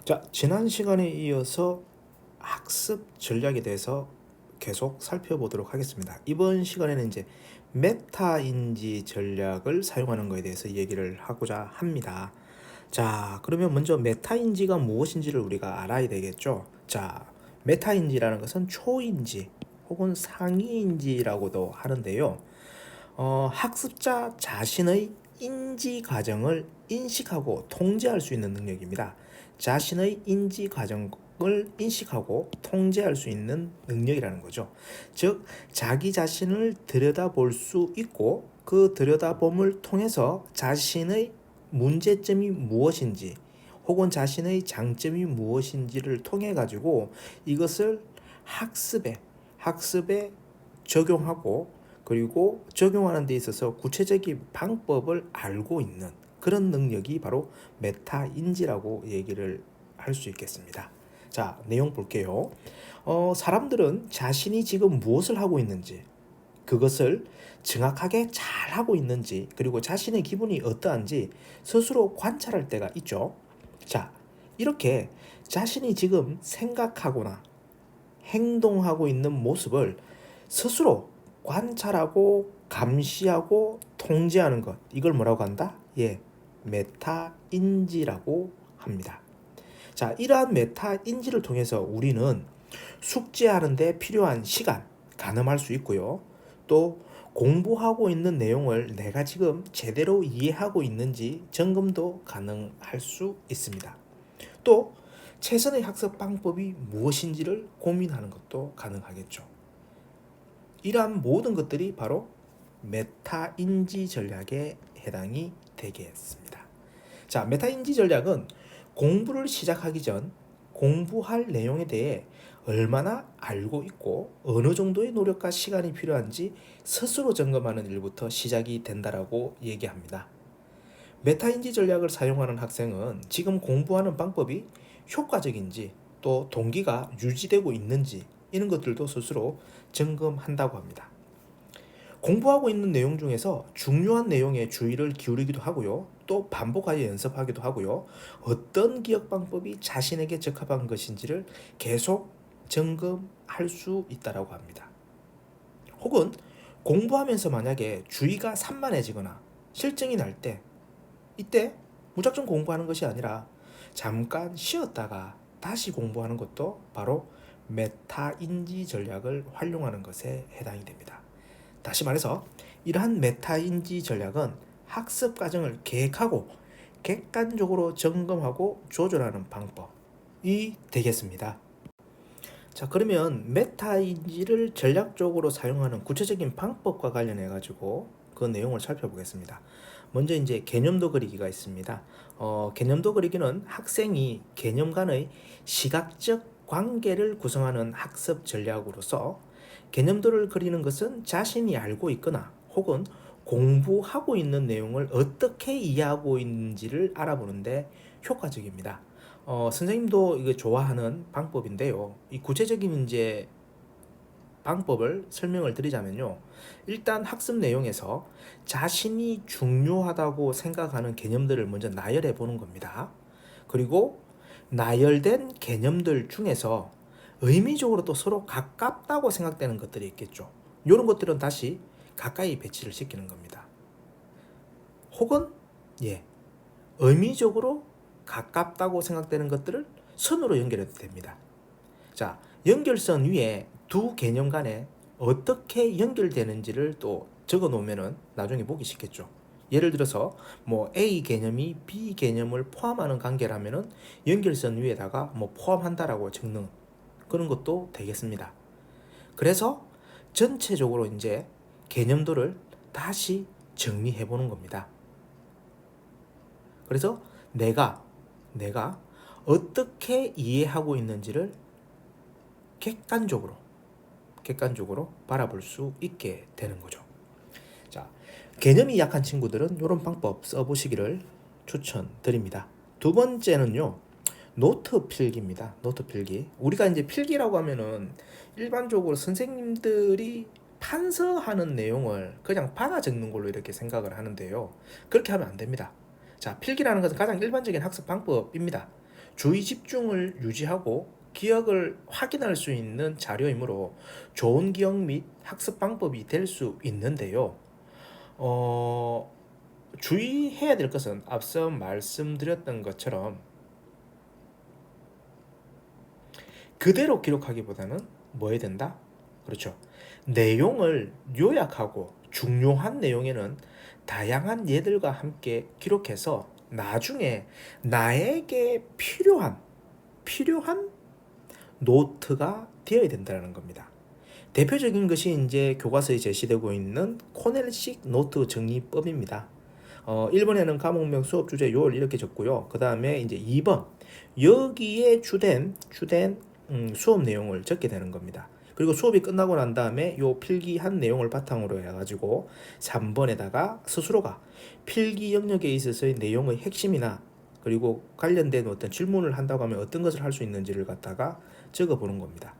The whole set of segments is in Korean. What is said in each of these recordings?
자, 지난 시간에 이어서 학습 전략에 대해서 계속 살펴보도록 하겠습니다. 이번 시간에는 이제 메타 인지 전략을 사용하는 것에 대해서 얘기를 하고자 합니다. 자, 그러면 먼저 메타 인지가 무엇인지를 우리가 알아야 되겠죠. 자, 메타 인지라는 것은 초인지 혹은 상위 인지라고도 하는데요. 학습자 자신의 인지 과정을 인식하고 통제할 수 있는 능력입니다. 자신의 인지 과정을 인식하고 통제할 수 있는 능력이라는 거죠. 즉, 자기 자신을 들여다볼 수 있고 그 들여다봄을 통해서 자신의 문제점이 무엇인지 혹은 자신의 장점이 무엇인지를 통해 가지고 이것을 학습에 적용하고 그리고 적용하는 데 있어서 구체적인 방법을 알고 있는 그런 능력이 바로 메타인지라고 얘기를 할 수 있겠습니다. 자, 내용 볼게요. 사람들은 자신이 지금 무엇을 하고 있는지, 그것을 정확하게 잘 하고 있는지, 그리고 자신의 기분이 어떠한지 스스로 관찰할 때가 있죠. 자, 이렇게 자신이 지금 생각하거나 행동하고 있는 모습을 스스로 관찰하고 감시하고 통제하는 것, 이걸 뭐라고 한다? 예, 메타인지라고 합니다. 자, 이러한 메타인지를 통해서 우리는 숙제하는 데 필요한 시간 가늠할 수 있고요. 또 공부하고 있는 내용을 내가 지금 제대로 이해하고 있는지 점검도 가능할 수 있습니다. 또 최선의 학습 방법이 무엇인지를 고민하는 것도 가능하겠죠. 이러한 모든 것들이 바로 메타인지 전략에 해당이 되겠습니다. 자, 메타인지 전략은 공부를 시작하기 전 공부할 내용에 대해 얼마나 알고 있고 어느 정도의 노력과 시간이 필요한지 스스로 점검하는 일부터 시작이 된다라고 얘기합니다. 메타인지 전략을 사용하는 학생은 지금 공부하는 방법이 효과적인지 또 동기가 유지되고 있는지 이런 것들도 스스로 점검한다고 합니다. 공부하고 있는 내용 중에서 중요한 내용에 주의를 기울이기도 하고요. 또 반복하여 연습하기도 하고요. 어떤 기억 방법이 자신에게 적합한 것인지를 계속 점검할 수 있다고 합니다. 혹은 공부하면서 만약에 주의가 산만해지거나 실증이 날 때 이때 무작정 공부하는 것이 아니라 잠깐 쉬었다가 다시 공부하는 것도 바로 메타인지 전략을 활용하는 것에 해당이 됩니다. 다시 말해서 이러한 메타인지 전략은 학습 과정을 계획하고 객관적으로 점검하고 조절하는 방법이 되겠습니다. 자, 그러면 메타인지를 전략적으로 사용하는 구체적인 방법과 관련해 가지고 그 내용을 살펴보겠습니다. 먼저 이제 개념도 그리기가 있습니다. 개념도 그리기는 학생이 개념 간의 시각적 관계를 구성하는 학습 전략으로서 개념도를 그리는 것은 자신이 알고 있거나 혹은 공부하고 있는 내용을 어떻게 이해하고 있는지를 알아보는데 효과적입니다. 선생님도 이거 좋아하는 방법인데요. 이 구체적인 이제 방법을 설명을 드리자면요. 일단 학습 내용에서 자신이 중요하다고 생각하는 개념들을 먼저 나열해 보는 겁니다. 그리고 나열된 개념들 중에서 의미적으로 또 서로 가깝다고 생각되는 것들이 있겠죠. 이런 것들은 다시 가까이 배치를 시키는 겁니다. 혹은 예, 의미적으로 가깝다고 생각되는 것들을 선으로 연결해도 됩니다. 자, 연결선 위에 두 개념 간에 어떻게 연결되는지를 또 적어 놓으면 나중에 보기 쉽겠죠. 예를 들어서 뭐 A 개념이 B 개념을 포함하는 관계라면은 연결선 위에다가 뭐 포함한다라고 적는 그런 것도 되겠습니다. 그래서 전체적으로 이제 개념들을 다시 정리해 보는 겁니다. 그래서 내가 어떻게 이해하고 있는지를 객관적으로 바라볼 수 있게 되는 거죠. 자, 개념이 약한 친구들은 이런 방법 써보시기를 추천드립니다. 두 번째는요, 노트 필기입니다. 노트 필기. 우리가 이제 필기라고 하면은 일반적으로 선생님들이 판서하는 내용을 그냥 받아 적는 걸로 이렇게 생각을 하는데요. 그렇게 하면 안 됩니다. 자, 필기라는 것은 가장 일반적인 학습 방법입니다. 주의 집중을 유지하고 기억을 확인할 수 있는 자료이므로 좋은 기억 및 학습 방법이 될 수 있는데요. 어, 주의해야 될 것은 앞서 말씀드렸던 것처럼 그대로 기록하기보다는 뭐 해야 된다? 그렇죠. 내용을 요약하고 중요한 내용에는 다양한 예들과 함께 기록해서 나중에 나에게 필요한 노트가 되어야 된다는 겁니다. 대표적인 것이 이제 교과서에 제시되고 있는 코넬식 노트 정리법입니다. 1번에는 과목명 수업 주제 요일 이렇게 적고요. 그 다음에 이제 2번 여기에 주된 수업 내용을 적게 되는 겁니다. 그리고 수업이 끝나고 난 다음에 요 필기한 내용을 바탕으로 해가지고 3번에다가 스스로가 필기 영역에 있어서의 내용의 핵심이나 그리고 관련된 어떤 질문을 한다고 하면 어떤 것을 할 수 있는지를 갖다가 적어보는 겁니다.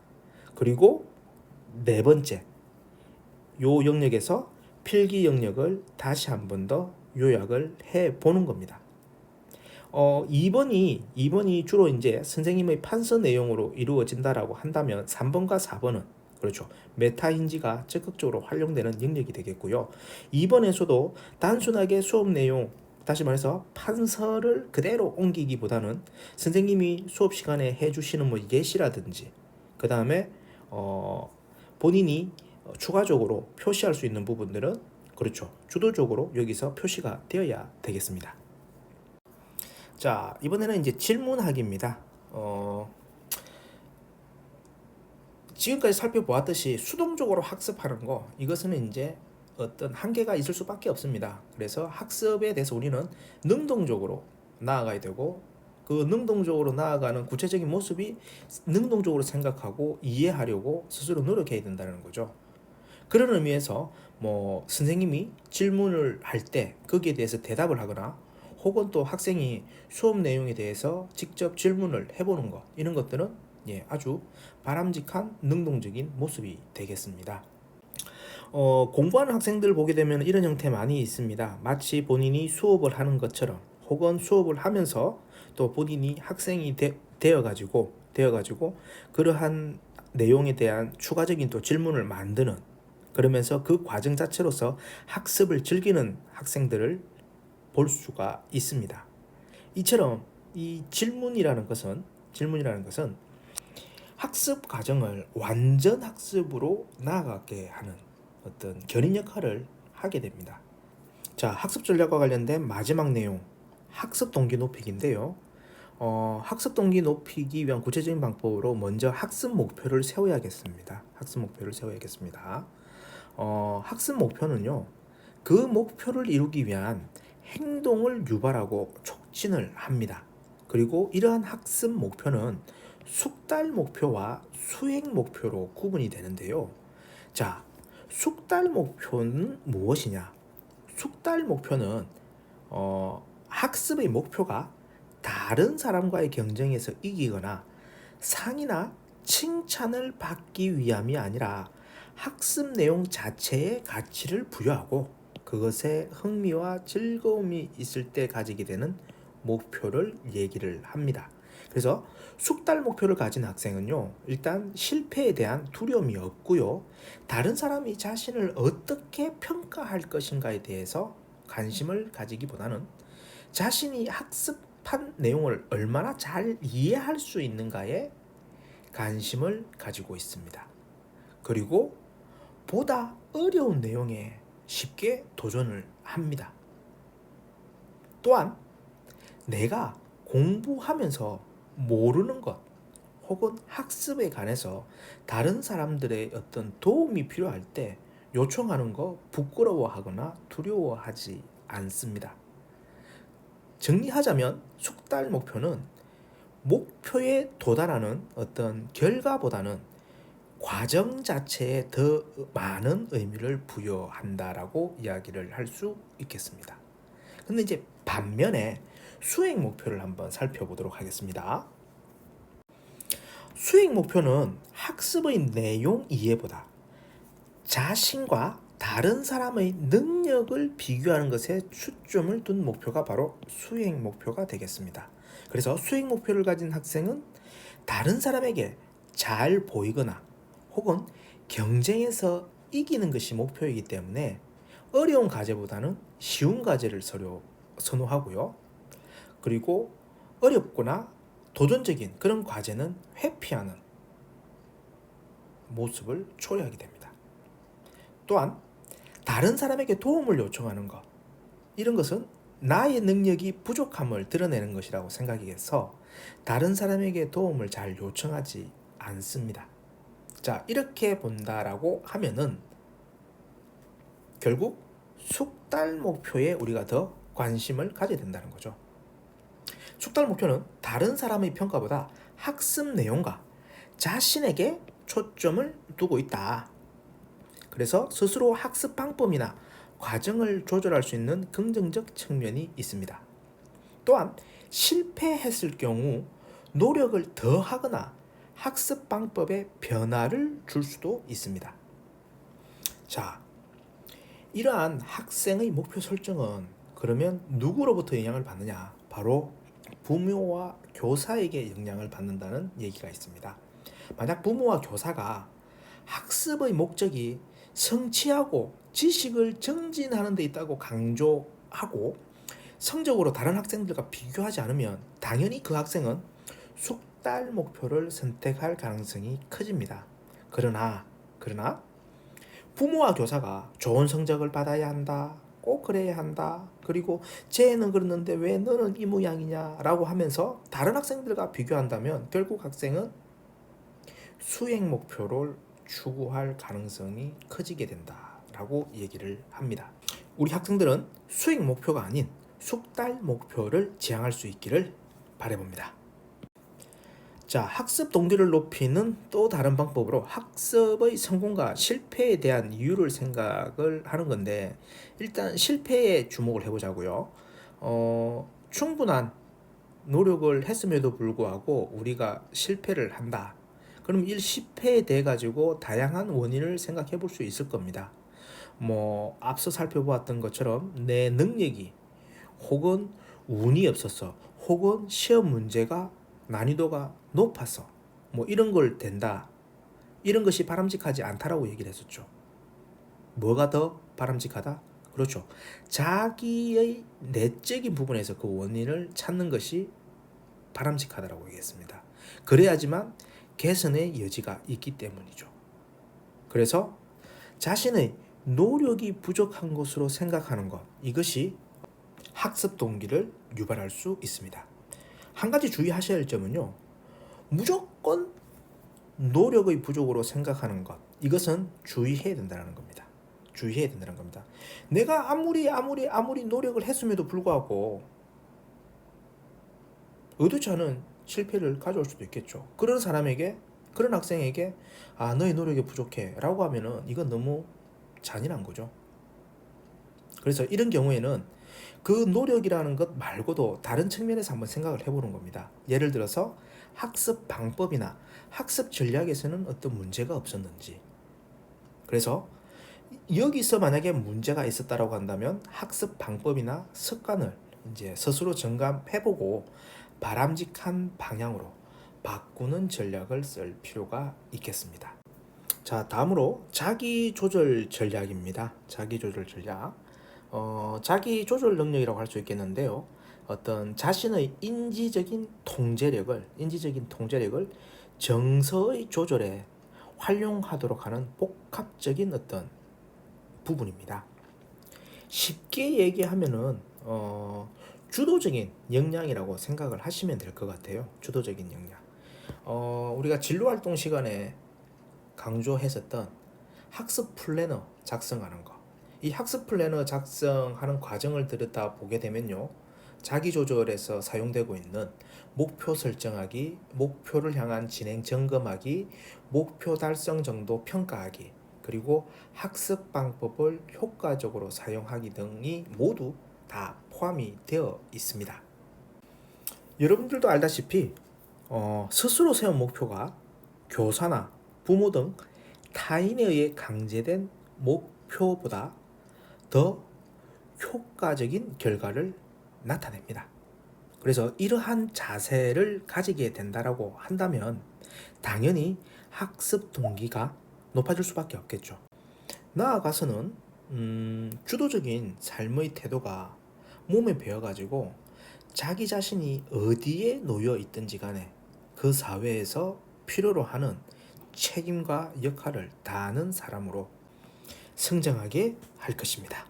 그리고 네 번째, 요 영역에서 필기 영역을 다시 한 번 더 요약을 해 보는 겁니다. 2번이 주로 이제 선생님의 판서 내용으로 이루어진다라고 한다면 3번과 4번은 그렇죠. 메타인지가 적극적으로 활용되는 영역이 되겠고요. 2번에서도 단순하게 수업 내용, 다시 말해서 판서를 그대로 옮기기보다는 선생님이 수업 시간에 해주시는 뭐 예시라든지 그 다음에 본인이 추가적으로 표시할 수 있는 부분들은 그렇죠. 주도적으로 여기서 표시가 되어야 되겠습니다. 자, 이번에는 이제 질문하기입니다. 지금까지 살펴보았듯이 수동적으로 학습하는 거, 이것은 이제 어떤 한계가 있을 수밖에 없습니다. 그래서 학습에 대해서 우리는 능동적으로 나아가야 되고, 그 능동적으로 나아가는 구체적인 모습이 능동적으로 생각하고 이해하려고 스스로 노력해야 된다는 거죠. 그런 의미에서 뭐 선생님이 질문을 할 때 거기에 대해서 대답을 하거나 혹은 또 학생이 수업 내용에 대해서 직접 질문을 해보는 것, 이런 것들은 아주 바람직한 능동적인 모습이 되겠습니다. 공부하는 학생들 보게 되면 이런 형태 많이 있습니다. 마치 본인이 수업을 하는 것처럼 혹은 수업을 하면서 또 본인이 학생이 되어가지고 그러한 내용에 대한 추가적인 또 질문을 만드는, 그러면서 그 과정 자체로서 학습을 즐기는 학생들을 볼 수가 있습니다. 이처럼 이 질문이라는 것은 학습 과정을 완전 학습으로 나아가게 하는 어떤 견인 역할을 하게 됩니다. 자, 학습 전략과 관련된 마지막 내용, 학습 동기 높이기인데요. 학습 동기 높이기 위한 구체적인 방법으로 먼저 학습 목표를 세워야겠습니다. 학습 목표는요, 그 목표를 이루기 위한 행동을 유발하고 촉진을 합니다. 그리고 이러한 학습 목표는 숙달 목표와 수행 목표로 구분이 되는데요. 자, 숙달 목표는 무엇이냐? 숙달 목표는 학습의 목표가 다른 사람과의 경쟁에서 이기거나 상이나 칭찬을 받기 위함이 아니라 학습 내용 자체의 가치를 부여하고 그것에 흥미와 즐거움이 있을 때 가지게 되는 목표를 얘기를 합니다. 그래서 숙달 목표를 가진 학생은요, 일단 실패에 대한 두려움이 없고요, 다른 사람이 자신을 어떻게 평가할 것인가에 대해서 관심을 가지기보다는 자신이 학습한 내용을 얼마나 잘 이해할 수 있는가에 관심을 가지고 있습니다. 그리고 보다 어려운 내용에 쉽게 도전을 합니다. 또한 내가 공부하면서 모르는 것 혹은 학습에 관해서 다른 사람들의 어떤 도움이 필요할 때 요청하는 거 부끄러워하거나 두려워하지 않습니다. 정리하자면 숙달 목표는 목표에 도달하는 어떤 결과보다는 과정 자체에 더 많은 의미를 부여한다라고 이야기를 할 수 있겠습니다. 근데 이제 반면에 수행 목표를 한번 살펴보도록 하겠습니다. 수행 목표는 학습의 내용 이해보다 자신과 다른 사람의 능력을 비교하는 것에 초점을 둔 목표가 바로 수행 목표가 되겠습니다. 그래서 수행 목표를 가진 학생은 다른 사람에게 잘 보이거나 혹은 경쟁에서 이기는 것이 목표이기 때문에 어려운 과제보다는 쉬운 과제를 선호하고요. 그리고 어렵거나 도전적인 그런 과제는 회피하는 모습을 초래하게 됩니다. 또한 다른 사람에게 도움을 요청하는 것, 이런 것은 나의 능력이 부족함을 드러내는 것이라고 생각해서 다른 사람에게 도움을 잘 요청하지 않습니다. 자, 이렇게 본다라고 하면은 결국 숙달 목표에 우리가 더 관심을 가져야 된다는 거죠. 숙달 목표는 다른 사람의 평가보다 학습 내용과 자신에게 초점을 두고 있다. 그래서 스스로 학습 방법이나 과정을 조절할 수 있는 긍정적 측면이 있습니다. 또한 실패했을 경우 노력을 더 하거나 학습 방법에 변화를 줄 수도 있습니다. 자, 이러한 학생의 목표 설정은 그러면 누구로부터 영향을 받느냐? 바로 부모와 교사에게 영향을 받는다는 얘기가 있습니다. 만약 부모와 교사가 학습의 목적이 성취하고 지식을 정진하는 데 있다고 강조하고 성적으로 다른 학생들과 비교하지 않으면 당연히 그 학생은 숙달 목표를 선택할 가능성이 커집니다. 그러나 부모와 교사가 좋은 성적을 받아야 한다, 꼭 그래야 한다, 그리고 쟤는 그러는데 왜 너는 이 모양이냐 라고 하면서 다른 학생들과 비교한다면 결국 학생은 수행 목표를 추구할 가능성이 커지게 된다라고 얘기를 합니다. 우리 학생들은 수행 목표가 아닌 숙달 목표를 지향할 수 있기를 바라봅니다. 자, 학습 동기를 높이는 또 다른 방법으로 학습의 성공과 실패에 대한 이유를 생각을 하는 건데, 일단 실패에 주목을 해보자고요. 충분한 노력을 했음에도 불구하고 우리가 실패를 한다. 그럼 이 실패에 대해 가지고 다양한 원인을 생각해 볼 수 있을 겁니다. 앞서 살펴보았던 것처럼 내 능력이 혹은 운이 없어서 혹은 시험 문제가 난이도가 높아서 이런 걸 된다. 이런 것이 바람직하지 않다라고 얘기를 했었죠. 뭐가 더 바람직하다? 그렇죠. 자기의 내적인 부분에서 그 원인을 찾는 것이 바람직하다라고 얘기했습니다. 그래야지만 개선의 여지가 있기 때문이죠. 그래서 자신의 노력이 부족한 것으로 생각하는 것, 이것이 학습 동기를 유발할 수 있습니다. 한 가지 주의하셔야 할 점은요, 무조건 노력의 부족으로 생각하는 것, 이것은 주의해야 된다는 겁니다. 주의해야 된다는 겁니다. 내가 아무리 노력을 했음에도 불구하고 의도치 않은 실패를 가져올 수도 있겠죠. 그런 학생에게 너의 노력이 부족해 라고 하면은 이건 너무 잔인한 거죠. 그래서 이런 경우에는 그 노력이라는 것 말고도 다른 측면에서 한번 생각을 해보는 겁니다. 예를 들어서 학습 방법이나 학습 전략에서는 어떤 문제가 없었는지, 그래서 여기서 만약에 문제가 있었다라고 한다면 학습 방법이나 습관을 이제 스스로 점검해보고 바람직한 방향으로 바꾸는 전략을 쓸 필요가 있겠습니다. 자, 다음으로 자기 조절 전략입니다. 자기 조절 전략. 자기 조절 능력이라고 할 수 있겠는데요. 어떤 자신의 인지적인 통제력을 정서의 조절에 활용하도록 하는 복합적인 어떤 부분입니다. 쉽게 얘기하면은 주도적인 역량이라고 생각을 하시면 될 것 같아요. 주도적인 역량. 우리가 진로활동 시간에 강조했었던 학습 플래너 작성하는 거. 이 학습 플래너 작성하는 과정을 들여다 보게 되면요, 자기조절에서 사용되고 있는 목표 설정하기, 목표를 향한 진행 점검하기, 목표 달성 정도 평가하기, 그리고 학습 방법을 효과적으로 사용하기 등이 모두 다 포함이 되어 있습니다. 여러분들도 알다시피 스스로 세운 목표가 교사나 부모 등 타인에 의해 강제된 목표보다 더 효과적인 결과를 나타냅니다. 그래서 이러한 자세를 가지게 된다라고 한다면 당연히 학습 동기가 높아질 수밖에 없겠죠. 나아가서는 주도적인 삶의 태도가 몸에 배어가지고 자기 자신이 어디에 놓여 있든지 간에 그 사회에서 필요로 하는 책임과 역할을 다하는 사람으로 성장하게 할 것입니다.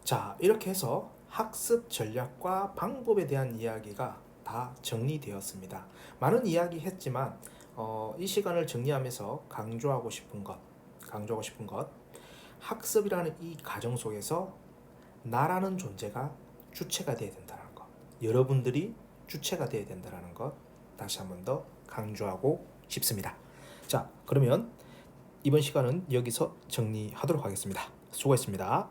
자, 이렇게 해서 학습 전략과 방법에 대한 이야기가 다 정리되었습니다. 많은 이야기 했지만 이 시간을 정리하면서 강조하고 싶은 것, 학습이라는 이 과정 속에서 나라는 존재가 주체가 되어야 된다는 것, 여러분들이 주체가 되어야 된다는 것 다시 한 번 더 강조하고 싶습니다. 자, 그러면 이번 시간은 여기서 정리하도록 하겠습니다. 수고했습니다.